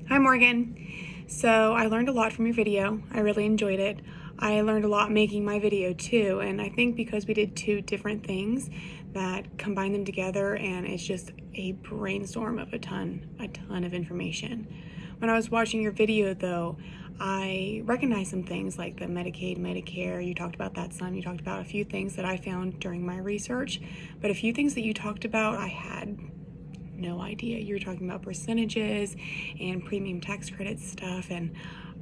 Hi Morgan. So I learned a lot from your video. I really enjoyed it. I learned a lot making my video too, and I think because we did two different things that combined them together, and it's just a brainstorm of a ton of information. When I was watching your video though, I recognized some things like the Medicaid, Medicare. You talked about that some. You talked about a few things that I found during my research, but a few things that you talked about I had no idea. You were talking about percentages and premium tax credit stuff, and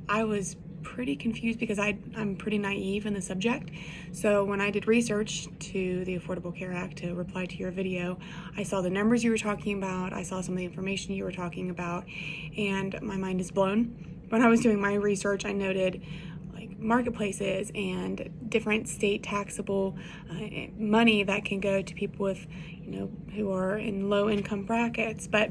I was pretty confused because I'm pretty naive in the subject. So when I did research to the Affordable Care Act to reply to your video, I saw the numbers you were talking about, I saw some of the information you were talking about, and my mind is blown. When I was doing my research, I noted marketplaces and different state taxable money that can go to people with, who are in low income brackets. But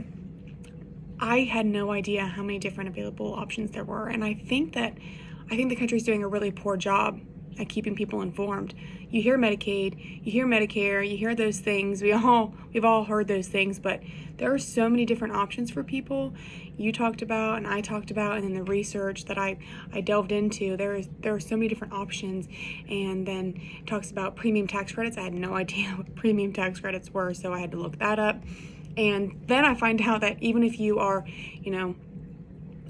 I had no idea how many different available options there were. And I think the country's doing a really poor job at keeping people informed. You hear Medicaid, you hear Medicare, you hear those things. We've all heard those things, but there are so many different options for people. You talked about and I talked about, and then the research that I delved into, there are so many different options. And then it talks about premium tax credits. I had no idea what premium tax credits were, so I had to look that up. And then I find out that even if you are,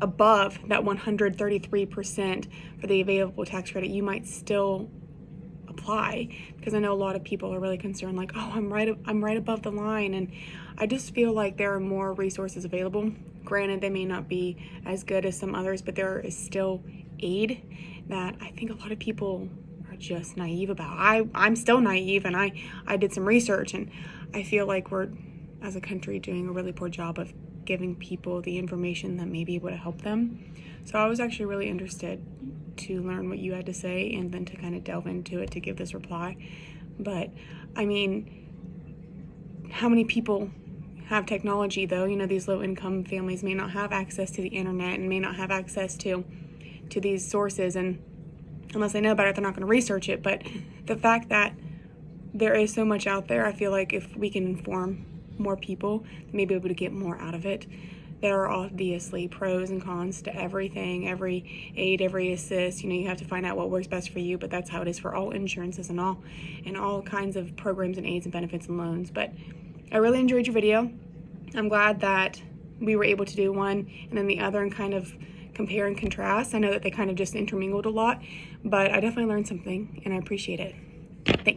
above that 133% for the available tax credit, you might still apply, because I know a lot of people are really concerned, like, oh, I'm right above the line. And I just feel like there are more resources available. Granted, they may not be as good as some others, but there is still aid that I think a lot of people are just naive about. I'm still naive, and I did some research, and I feel like we're, as a country, doing a really poor job of giving people the information that may be able to help them. So I was actually really interested to learn what you had to say and then to kind of delve into it to give this reply. But I mean, how many people have technology though? These low income families may not have access to the internet and may not have access to these sources, and unless they know about it, they're not going to research it. But the fact that there is so much out there, I feel like if we can inform more people, they may be able to get more out of it. There are obviously pros and cons to everything, every aid, every assist. You have to find out what works best for you, but that's how it is for all insurances and all kinds of programs and aids and benefits and loans. But I really enjoyed your video. I'm glad that we were able to do one and then the other and kind of compare and contrast. I know that they kind of just intermingled a lot, but I definitely learned something and I appreciate it. Thanks.